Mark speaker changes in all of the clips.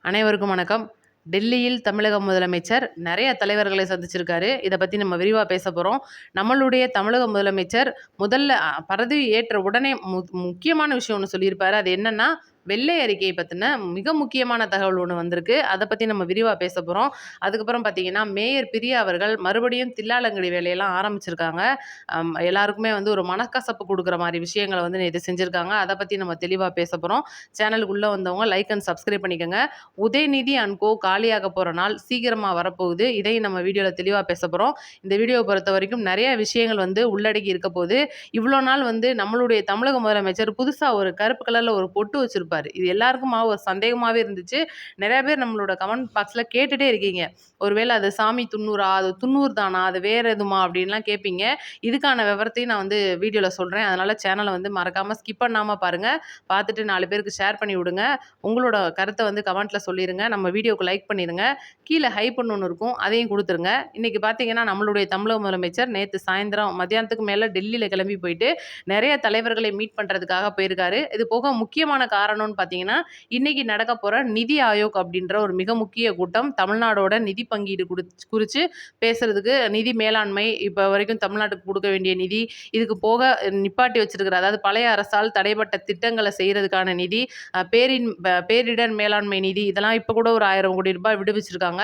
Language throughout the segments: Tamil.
Speaker 1: அனைவருக்கும் வணக்கம். டெல்லியில் தமிழக முதலமைச்சர் நெறைய தலைவர்களை சந்திச்சிருக்காரு. இத பத்தி நம்ம விரிவா பேசப் போறோம். நம்மளுடைய தமிழக முதலமைச்சர் முதல்ல பதவி ஏற்ற உடனே முக்கியமான விஷயம் ஒண்ணு சொல்லியிருப்பாரு. அது என்னன்னா, வெள்ளை அறிக்கை பத்தின மிக முக்கியமான தகவல் ஒண்ணு வந்திருக்கு. அத பத்தி நம்ம விரிவா பேசப் போறோம். அதுக்கப்புறம் பார்த்தீங்கன்னா, மேயர் பிரியா அவர்கள் மறுபடியும் தில்லாலங்கடி வேலையெல்லாம் ஆரம்பிச்சிருக்காங்க. எல்லாருக்குமே ஒரு மனக்கசப்பு குடுக்குற மாரி விஷயங்கள நேத்து செஞ்சிருக்காங்க. அத பத்தி நம்ம தெளிவா பேசப் போறோம். சேனலுக்குள்ள வந்தவங்க லைக் அண்ட் சப்ஸ்கிரைப் பண்ணிக்கங்க. உதயநிதி அண்ட் கோ காலியாக போற நாள் சீக்கிரமா வரப்போகுது. இதையும் நம்ம வீடியோல தெளிவா பேசப் போறோம். இந்த வீடியோவ பொறுத்தவரைக்கும் நெறைய விஷயங்கள் உள்ளடக்கி இருக்க போது. இவ்ளோ நாள் நம்மளுடைய தமிழக முதலமைச்சர் புதுசா ஒரு கருப்பு கலர்ல ஒரு பொட்டு வச்சிருப்பாரு. இது எல்லாருக்கும் ஒரு சந்தேகமாவே இருந்துச்சு. நெறைய பேர் நம்மளோட கமெண்ட் பாக்ஸ்ல கேட்டுட்டே இருக்கீங்க. ஒருவேள அது சாமி துன்னூரா? அது துன்னூர் தானா? அது வேற எதுமா? அப்படின்லாம் கேட்பீங்க. இதுக்கான விவரத்தையும் நான் வீடியோல சொல்றேன். அதனால சேனல மறக்காம ஸ்கிப் பண்ணாம பாருங்க. பார்த்துட்டு 4 பேருக்கு ஷேர் பண்ணி விடுங்க. உங்களோட கருத்த கமெண்ட்ல சொல்லிருங்க. நம்ம வீடியோக்கு லைக் பண்ணிருங்க. கீழ ஹைப்ன்னு ஒண்ணு இருக்கும். அதையும் குடுத்துருங்க. இன்னைக்கு பார்த்தீங்கன்னா, நம்மளுடைய தமிழக முதலமைச்சர் நேத்து சாயந்திரம் மத்தியானத்துக்கு மேல டெல்லியில கிளம்பி போயிட்டு, நெறைய தலைவர்களை மீட் பண்றதுக்காக போயிருக்காரு. இது போக முக்கியமான காரணம்னு பார்த்தீங்கன்னா, இன்னைக்கு நடக்க போற நிதி ஆயோக் அப்படின்ற ஒரு மிக முக்கிய கூட்டம். தமிழ்நாடோட நிதி பங்கீடு குறிச்சு பேசுறதுக்கு நிதி மேலாண்மை, இப்ப வரைக்கும் தமிழ்நாட்டுக்கு குடுக்க வேண்டிய நிதி, இதுக்கு போக நிப்பாட்டி வச்சிருக்கிற அதாவது பழைய அரசால் தடைப்பட்ட திட்டங்கள செய்றதுக்கான நிதி, பேரிடர் மேலாண்மை நிதி இதெல்லாம் இப்ப கூட ஒரு ரூ. 1000 கோடி விடுவிச்சிருக்காங்க.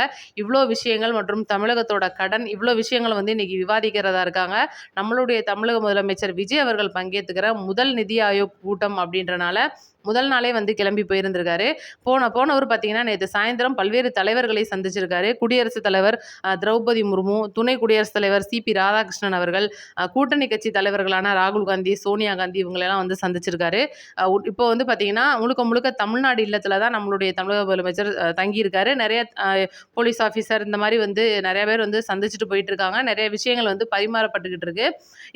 Speaker 1: இவ்ளோ விஷயங்கள் மற்றும் தமிழகத்தோட கடன் இவ்ளோ விஷயங்கள இன்னைக்கு விவாதிக்கிறதா இருக்காங்க. நம்மளுடைய தமிழக முதலமைச்சர் விஜய் அவர்கள் பங்கேத்துக்கிற முதல் நிதி ஆயோக் கூட்டம் அப்படின்றனால முதல் நாளே கிளம்பி போயிருந்திருக்காரு. போனவர் பார்த்தீங்கன்னா, நேத்து சாயந்திரம் பல்வேறு தலைவர்களை சந்திச்சிருக்காரு. குடியரசுத் தலைவர் திரௌபதி முர்மு, துணை குடியரசுத் தலைவர் சி.பி. ராதாகிருஷ்ணன் அவர்கள், கூட்டணி கட்சி தலைவர்களான ராகுல் காந்தி, சோனியா காந்தி இவங்களெல்லாம் சந்திச்சிருக்காரு. இப்போ பார்த்தீங்கன்னா, முழுக்க முழுக்க தமிழ்நாடு இல்லத்துல தான் நம்மளுடைய தமிழக முதலமைச்சர் தங்கியிருக்காரு. நெறைய போலீஸ் ஆஃபீசர் இந்த மாரி நெறைய பேர் சந்திச்சுட்டு போயிட்டு இருக்காங்க. நெறைய விஷயங்கள் பரிமாறப்பட்டுக்கிட்டு இருக்கு.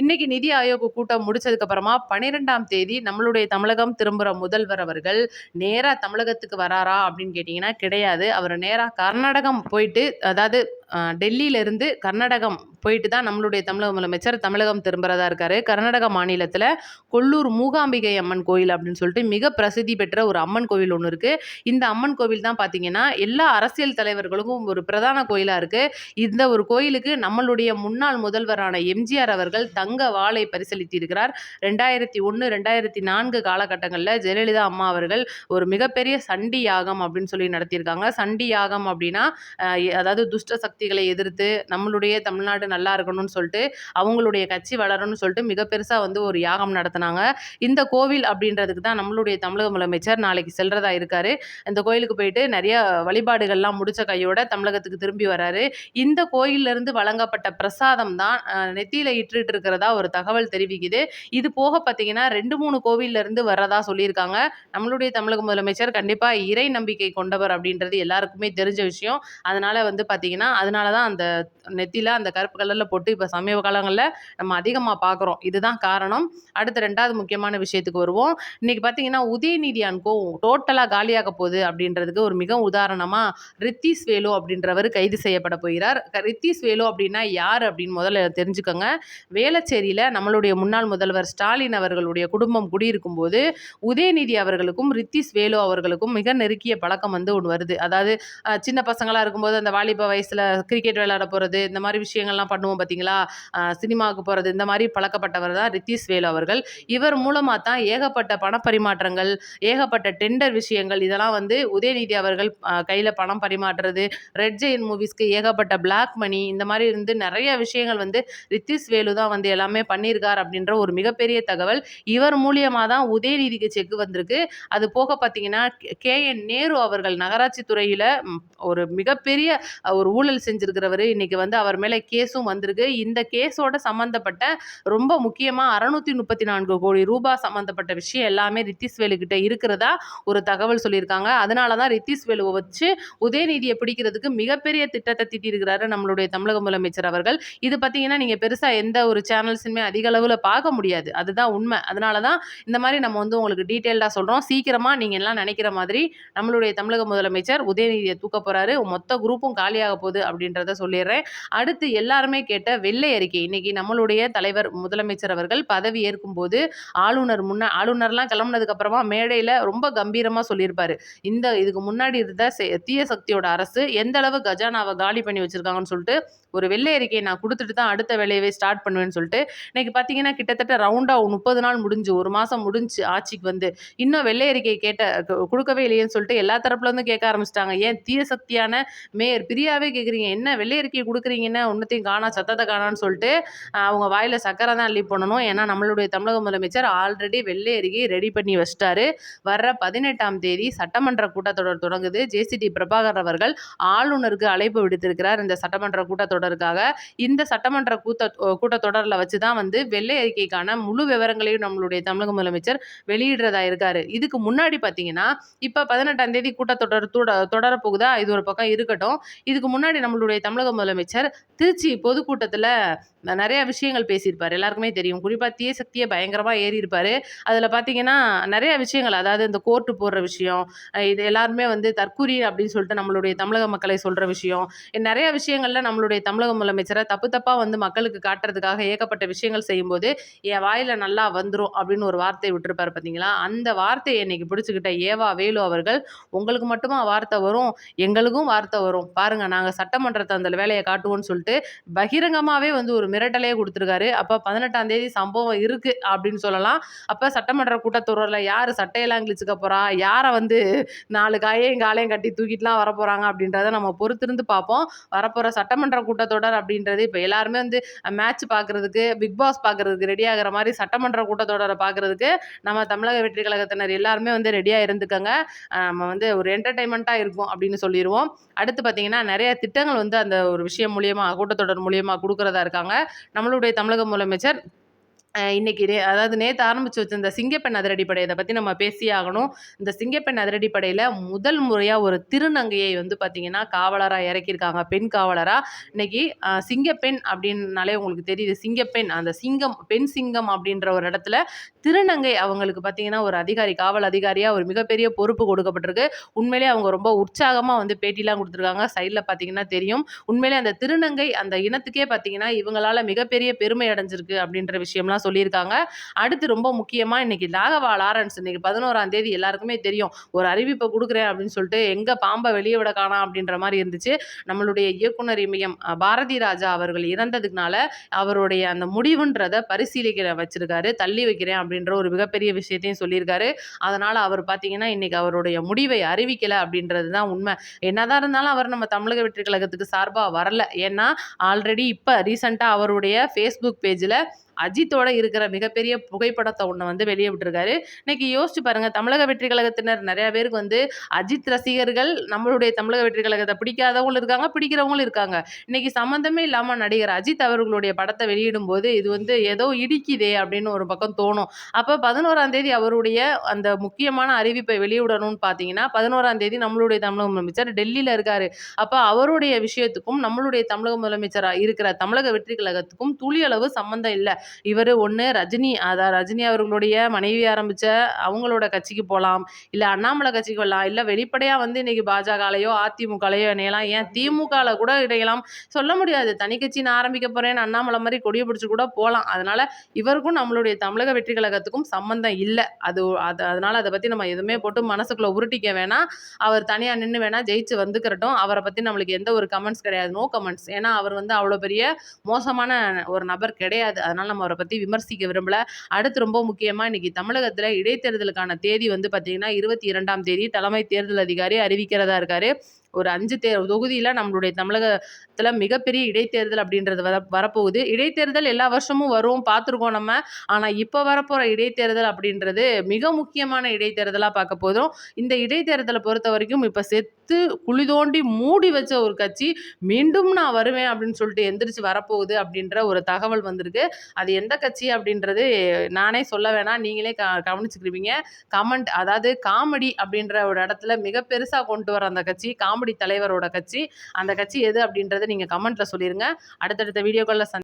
Speaker 1: இன்னைக்கு நிதி ஆயோக் கூட்டம் முடிச்சதுக்கு அப்புறமா 12ஆம் தேதி நம்மளுடைய தமிழகம் திரும்புற முதல்வர் அவர்கள் நேரா தமிழகத்துக்கு வராரா அப்படின்னு கேட்டீங்கன்னா கிடையாது. அவர் நேரா கர்நாடகம் போயிட்டு அதாவது டெல்லியில இருந்து கர்நாடகம் போயிட்டு தான் நம்மளுடைய தமிழக முதலமைச்சர் தமிழகம் திரும்புறதா இருக்காரு. கர்நாடக மாநிலத்துல கொல்லூர் மூகாம்பிகை அம்மன் கோயில் அப்படின்னு சொல்லிட்டு மிக பிரசித்தி பெற்ற ஒரு அம்மன் கோவில் ஒண்ணு இருக்கு. இந்த அம்மன் கோவில் தான் பார்த்தீங்கன்னா, எல்லா அரசியல் தலைவர்களுக்கும் ஒரு பிரதான கோயிலா இருக்கு. இந்த ஒரு கோயிலுக்கு நம்மளுடைய முன்னாள் முதல்வரான எம்ஜிஆர் அவர்கள் தங்க வாளை பரிசளித்திருக்கிறார். 2001, 2004 காலகட்டங்கள்ல ஜெயலலிதா அம்மா அவர்கள் ஒரு மிகப்பெரிய சண்டி யாகம் அப்படின்னு சொல்லி நடத்தியிருக்காங்க. சண்டி யாகம் அப்படின்னா, அதாவது துஷ்ட சக்திகளை எதிர்த்து நம்மளுடைய தமிழ்நாடு நல்லா இருக்கணும்னு சொல்லிட்டு, அவங்களுடைய கட்சி வளரணும்னு சொல்லிட்டு மிக பெருசா ஒரு யாகம் நடத்துனாங்க. இந்த கோவில் அப்படின்றதுக்கு தான் நம்மளுடைய தமிழக முதலமைச்சர் நாளைக்கு செல்றதா இருக்காரு. இந்த கோயிலுக்கு போயிட்டு நெறைய வழிபாடுகள்லாம் முடிச்ச கையோட தமிழகத்துக்கு திரும்பி வராரு. இந்த கோயில்ல இருந்து வழங்கப்பட்ட பிரசாதம் தான் நெத்தியில இட்டுட்டு இருக்கிறதா ஒரு தகவல் தெரிவிக்குது. இது போக பார்த்தீங்கன்னா 2, 3 கோவில்ல இருந்து வர்றதா சொல்லியிருக்காங்க. நம்மளுடைய தமிழக முதலமைச்சர் கண்டிப்பா இறை நம்பிக்கை கொண்டவர் அப்படின்றது எல்லாருக்குமே தெரிஞ்ச விஷயம். அதனால பார்த்தீங்கன்னா, அதனால தான் அந்த நெத்தியில அந்த கருப்பு கலர்ல பொட்டு இப்ப சமீப காலங்கள்ல நம்ம அதிகமா பார்க்குறோம். இதுதான் காரணம். அடுத்து 2வது முக்கியமான விஷயத்துக்கு வருவோம். இன்னைக்கு பார்த்தீங்கன்னா, உதயநிதி அண்ட் கோ டோட்டலா காலியாக போகுது அப்படின்றதுக்கு ஒரு மிக உதாரணமா ரித்தீஸ் வேலு அப்படின்றவர் கைது செய்யப்பட போகிறார். ரித்தீஸ் வேலு அப்படின்னா யார் அப்படின்னு முதல்ல தெரிஞ்சுக்கோங்க. வேளச்சேரியில நம்மளுடைய முன்னாள் முதல்வர் ஸ்டாலின் அவர்களுடைய குடும்பம் குடியிருக்கும்போது, உதயநிதி அவர்களுக்கும் ரித்தீஸ் வேலு அவர்களுக்கும் மிக நெருங்கிய பழக்கம் ஒண்ணு வருது. அதாவது சின்ன பசங்களா இருக்கும்போது அந்த வாலிப வயசுல கிரிக்கெட் விளையாட போறது, இந்த மாரி விஷயங்கள்லாம் பண்ணுவோம் பார்த்தீங்களா? சினிமாவுக்கு போறது, இந்த மாரி பழக்கப்பட்டவர் தான் ரித்தீஸ் வேலு அவர்கள். இவர் மூலமா தான் ஏகப்பட்ட பணப்பரிமாற்றங்கள், ஏகப்பட்ட டெண்டர் விஷயங்கள் இதெல்லாம் உதயநிதி அவர்கள் கையில பணம் பரிமாற்றுறது, ரெட் ஜெயண்ட் மூவிஸ்க்கு ஏகப்பட்ட பிளாக் மணி இந்த மாரி நெறைய விஷயங்கள் ரித்தீஸ் வேலு தான் எல்லாமே பண்ணியிருக்கார் அப்படின்ற ஒரு மிகப்பெரிய தகவல். இவர் மூலியமா தான் உதயநிதிக்கு செக் வந்திருக்கு. அது போக பார்த்தீங்கன்னா, கே.என். நேரு அவர்கள் நகராட்சி துறையில ஒரு மிகப்பெரிய ஒரு ஊழல் செஞ்சிருக்கிறவரு. இன்னைக்கு அவர் மேல கேஸும் வந்திருக்கு. இந்த கேஸோட சம்பந்தப்பட்ட ரொம்ப முக்கியமா ரூ. 634 கோடி சம்பந்தப்பட்ட விஷயம் எல்லாமே ரித்தீஸ் வேலு கிட்ட இருக்கிறதா ஒரு தகவல் சொல்லியிருக்காங்க. அதனால தான் ரித்தீஸ் வேலுவ வச்சு உதயநிதியை பிடிக்கிறதுக்கு மிகப்பெரிய திட்டத்தை தீட்டியிருக்கிறாரு நம்மளுடைய தமிழக முதலமைச்சர் அவர்கள். இது பார்த்தீங்கன்னா, நீங்க பெருசா எந்த ஒரு சேனல்ஸுமே அதிக அளவுல பார்க்க முடியாது. அதுதான் உண்மை. அதனால தான் இந்த மாரி நம்ம உங்களுக்கு டீட்டெயில்டா சொல்றோம். சீக்கிரமா நீங்க எல்லாம் நினைக்கிற மாதிரி நம்மளுடைய தமிழக முதலமைச்சர் உதயநிதியை தூக்க போறாரு. மொத்த குரூப்பும் காலியாக போகுது அப்படின்றத சொல்லிடுறேன். அடுத்து எல்லாருமே எல்லாருமே கேட்ட வெள்ளை அறிக்கை. இன்னைக்கு நம்மளுடைய தலைவர் முதலமைச்சர் அவர்கள் பதவி ஏற்கும்போது ஆளுநர்லாம் கிளம்புனதுக்கு அப்புறமா மேடையில ரொம்ப கம்பீரமா சொல்லியிருப்பாரு. இதுக்கு முன்னாடி இருந்த தீய சக்தியோட அரசு எந்த அளவு கஜானாவை காலி பண்ணி வச்சிருக்காங்கன்னு சொல்லிட்டு ஒரு வெள்ளை அறிக்கையை நான் கொடுத்துட்டு தான் அடுத்த வேலையவே ஸ்டார்ட் பண்ணுவேன்னு சொல்லிட்டு இன்னைக்கு பார்த்தீங்கன்னா கிட்டத்தட்ட ரவுண்டா 30 நாள் முடிஞ்சு 1 மாசம் முடிஞ்சு ஆட்சிக்கு வந்து இன்னும் வெள்ளை அறிக்கை கொடுக்கவே இல்லையேன்னு சொல்லிட்டு எல்லா தரப்புல இருந்து கேட்க ஆரம்பிச்சிட்டாங்க. ஏன் தீய சக்தியான மேயர் பிரியாவே கேட்குறீங்க, என்ன வெள்ளை அறிக்கை கொடுக்குறீங்கன்னா ஒன்னத்தையும் காணா சத்தத்தை காணான்னு சொல்லிட்டு அவங்க வாயில சக்கரை தான் அள்ளி பண்ணணும். ஏன்னா நம்மளுடைய தமிழக முதலமைச்சர் ஆல்ரெடி வெள்ளை அறிக்கை ரெடி பண்ணி வச்சிட்டாரு. வர்ற 18ஆம் தேதி சட்டமன்ற கூட்டத்தொடர் தொடங்குது. ஜேசிடி பிரபாகர் அவர்கள் ஆளுநருக்கு அழைப்பு விடுத்திருக்கிறார் இந்த சட்டமன்ற கூட்டத்தொடருக்காக. இந்த சட்டமன்ற கூட்டத்தொடரில் வச்சு தான் வந்து வெள்ளை அறிக்கைக்கான முழு விவரங்களையும் நம்மளுடைய தமிழக முதலமைச்சர் வெளியிடுறதா இருக்காரு. இதுக்கு முன்னாடி பார்த்தீங்கன்னா இப்போ 18ஆம் தேதி கூட்டத்தொடர் தொடரப்போகுதா, இது ஒரு பக்கம் இருக்கட்டும். இதுக்கு முன்னாடி நம்மளுடைய தமிழக முதலமைச்சர் திருச்சி பொதுக்கூட்டத்தில் நிறைய விஷயங்கள் பேசியிருப்பார். எல்லாருக்குமே தெரியும். குறிப்பாக தீய சக்தியை பயங்கரமாக ஏறி இருப்பார். அதில் பார்த்தீங்கன்னா நிறைய விஷயங்கள், அதாவது இந்த கோர்ட்டு போடுற விஷயம், இது எல்லாருமே வந்து தற்கூரி அப்படின்னு சொல்லிட்டு நம்மளுடைய தமிழக மக்களை சொல்கிற விஷயம், நிறைய விஷயங்கள்ல நம்மளுடைய தமிழக முதலமைச்சரை தப்பாக வந்து மக்களுக்கு காட்டுறதுக்காக ஏகப்பட்ட விஷயங்கள் செய்யும்போது என் வாயில நல்லா வந்துடும் அப்படின்னு ஒரு வார்த்தை விட்டுருப்பார் பார்த்தீங்களா. அந்த வார்த்தையை இன்னைக்கு பிடிச்சிக்கிட்ட ஏவா வேலு அவர்கள், உங்களுக்கு மட்டுமா வார்த்தை வரும், எங்களுக்கும் வார்த்தை வரும் பாருங்க, நாங்கள் சட்டமன்றத்தை அந்த வேலையை காட்டுவோம்னு சொல்லிட்டு பகிரங்கமாகவே வந்து ஒரு மிரட்டலே கொடுத்துருக்காரு. அப்போ 18ஆம் தேதி சம்பவம் இருக்கு அப்படின்னு சொல்லலாம். அப்போ சட்டமன்ற கூட்டத்தொடரில் யார் சட்டையெல்லாம் கிழிச்சுக்க போறா, யாரை வந்து 4 காயையும் காலையும் கட்டி தூக்கிட்டுலாம் வரப்போறாங்க அப்படின்றத நம்ம பொறுத்திருந்து பார்ப்போம். வரப்போற சட்டமன்ற கூட்டத்தொடர் அப்படின்றது இப்போ எல்லாருமே வந்து மேட்ச் பார்க்கறதுக்கு, பிக் பாஸ் பார்க்கறதுக்கு ரெடி ஆகிற மாதிரி சட்டமன்ற கூட்டத்தொடரை பார்க்கறதுக்கு நம்ம தமிழக வெற்றி கழகத்தினர் எல்லாருமே வந்து ரெடியாக இருந்துக்கங்க. நம்ம வந்து ஒரு என்டர்டைன்மெண்ட்டாக இருக்கும் அப்படின்னு சொல்லிடுவோம். அடுத்து பார்த்தீங்கன்னா நிறைய திட்டங்கள் வந்து அந்த ஒரு விஷயம் மூலியமா கூட்டத்தொடர் மூலியமா கொடுக்கறதா இருக்காங்க நம்மளுடைய தமிழக முதலமைச்சர். இன்னைக்கு அதாவது நேற்று ஆரம்பிச்சு வச்சிருந்த சிங்கப்பெண் அதிரடிப்படை, இதை பற்றி நம்ம பேசியே ஆகணும். இந்த சிங்கப்பெண் அதிரடிப்படையில் முதல் முறையாக ஒரு திருநங்கையை வந்து பார்த்தீங்கன்னா காவலராக இறக்கியிருக்காங்க, பெண் காவலராக. இன்னைக்கு சிங்கப்பெண் அப்படின்னாலே உங்களுக்கு தெரியுது, சிங்கப்பெண் அந்த சிங்கம், பெண் சிங்கம் அப்படின்ற ஒரு இடத்துல திருநங்கை அவங்களுக்கு பார்த்தீங்கன்னா ஒரு அதிகாரி, காவல் அதிகாரியாக ஒரு மிகப்பெரிய பொறுப்பு கொடுக்கப்பட்டிருக்கு. உண்மையிலே அவங்க ரொம்ப உற்சாகமாக வந்து பேட்டிலாம் கொடுத்துருக்காங்க. சைடில் பார்த்தீங்கன்னா தெரியும். உண்மையிலே அந்த திருநங்கை அந்த இனத்துக்கே பார்த்தீங்கன்னா இவங்களால மிகப்பெரிய பெருமை அடைஞ்சிருக்கு அப்படின்ற விஷயம்லாம் சொல்லியிருக்காங்க. அடுத்து ரொம்ப முக்கியமா இன்னைக்கு ராகவா லாரன்ஸ் இன்னைக்கு 11ஆம் தேதி எல்லாருக்குமே தெரியும், ஒரு அறிவிப்பை கொடுக்குறேன் அப்படின்னு சொல்லிட்டு எங்க பாம்பை வெளியே விட காணோம் அப்படின்ற மாதிரி இருந்துச்சு. நம்மளுடைய இயக்குனர் இமயம் பாரதி ராஜா அவர்கள் இறந்ததுனால அவருடைய அந்த முடிவுன்றதை பரிசீலிக்க வச்சிருக்காரு, தள்ளி வைக்கிறேன் அப்படின்ற ஒரு மிகப்பெரிய விஷயத்தையும் சொல்லியிருக்காரு. அதனால அவர் பார்த்தீங்கன்னா இன்னைக்கு அவருடைய முடிவை அறிவிக்கல அப்படின்றது தான் உண்மை. என்னதான் இருந்தாலும் அவர் நம்ம தமிழக வெற்றி கழகத்துக்கு சார்பாக வரல. ஏன்னா ஆல்ரெடி இப்போ ரீசெண்டாக அவருடைய ஃபேஸ்புக் பேஜில் அஜித்தோட இருக்கிற மிகப்பெரிய புகைப்படத்தை ஒன்று வந்து வெளியே விட்டுருக்காரு. இன்னைக்கு யோசிச்சு பாருங்க, தமிழக வெற்றி கழகத்தினர் நிறைய பேருக்கு வந்து அஜித் ரசிகர்கள், நம்மளுடைய தமிழக வெற்றி கழகத்தை பிடிக்காதவங்களும் இருக்காங்க, பிடிக்கிறவங்களும் இருக்காங்க. இன்னைக்கு சம்மந்தமே இல்லாமல் நடிகர் அஜித் அவர்களுடைய படத்தை வெளியிடும் போது இது வந்து ஏதோ இடிக்குதே அப்படின்னு ஒரு பக்கம் தோணும். அப்போ 11ஆம் தேதி அவருடைய அந்த முக்கியமான அறிவிப்பை வெளியிடணும்னு பார்த்தீங்கன்னா 11ஆம் தேதி நம்மளுடைய தமிழக முதலமைச்சர் டெல்லியில் இருக்காரு. அப்போ அவருடைய விஷயத்துக்கும் நம்மளுடைய தமிழக முதலமைச்சராக இருக்கிற தமிழக வெற்றி கழகத்துக்கும் துளியளவு சம்மந்தம் இல்லை. இவர் ஒன்று ரஜினி அவர்களுடைய மனைவி ஆரம்பிச்ச அவங்களோட கட்சிக்கு போகலாம், இல்லை அண்ணாமலை கட்சிக்கு வரலாம், இல்லை வெளிப்படையாக வந்து இன்னைக்கு பாஜகலையோ அதிமுகலையோ இணையலாம், ஏன் திமுகவில் கூட இணையலாம், சொல்ல முடியாது. தனி கட்சி நான் ஆரம்பிக்க போறேன்னு அண்ணாமலை மாதிரி கொடியை பிடிச்சி கூட போகலாம். அதனால இவருக்கும் நம்மளுடைய தமிழக வெற்றி கழகத்துக்கும் சம்பந்தம் இல்லை. அதனால அதை பற்றி நம்ம எதுவுமே போட்டு மனசுக்குள்ள உருட்டிக்க வேணாம். அவர் தனியாக நின்று வேணா ஜெயிச்சு வந்துக்கிறட்டும். அவரை பற்றி நம்மளுக்கு எந்த ஒரு கமெண்ட்ஸ் கிடையாது, நோ கமெண்ட்ஸ். ஏன்னா அவர் வந்து அவ்வளோ பெரிய மோசமான ஒரு நபர் கிடையாது. அதனால நம்ம அவரை பற்றி விமர்சிக்க விரும்பல. அடுத்து ரொம்ப முக்கியமாக இன்னைக்கு தமிழகத்தில் இடைத்தேர்தலுக்கான தேதி வந்து பார்த்தீங்கன்னா 22ஆம் தேதி தலைமை தேர்தல் அதிகாரி அறிவிக்கிறதா இருக்காரு. ஒரு 5 தொகுதியில் நம்மளுடைய தமிழகத்தில் மிகப்பெரிய இடைத்தேர்தல் அப்படின்றது வரப்போகுது. இடைத்தேர்தல் எல்லா வருஷமும் வரும், பார்த்துருக்கோம் நம்ம. ஆனால் இப்போ வரப்போகிற இடைத்தேர்தல் அப்படின்றது மிக முக்கியமான இடைத்தேர்தலாக பார்க்க போதும். இந்த இடைத்தேர்தலை பொறுத்த வரைக்கும் இப்போ செத்து குழி தோண்டி மூடி வச்ச ஒரு கட்சி மீண்டும் நான் வருவேன் அப்படின்னு சொல்லிட்டு எந்திரிச்சு வரப்போகுது அப்படின்ற ஒரு தகவல் வந்திருக்கு. அது எந்த கட்சி அப்படின்றது நானே சொல்ல வேணாம், நீங்களே கவனிச்சுக்கிருவீங்க. கமெண்ட், அதாவது காமெடி அப்படின்ற ஒரு இடத்துல மிக பெருசாக கொண்டு வர அந்த கட்சி, காமெடி தலைவரோட கட்சி, அந்த கட்சி எது அப்படின்றத நீங்கள் கமெண்ட்ல சொல்லிடுங்க. அடுத்தடுத்த வீடியோக்களில்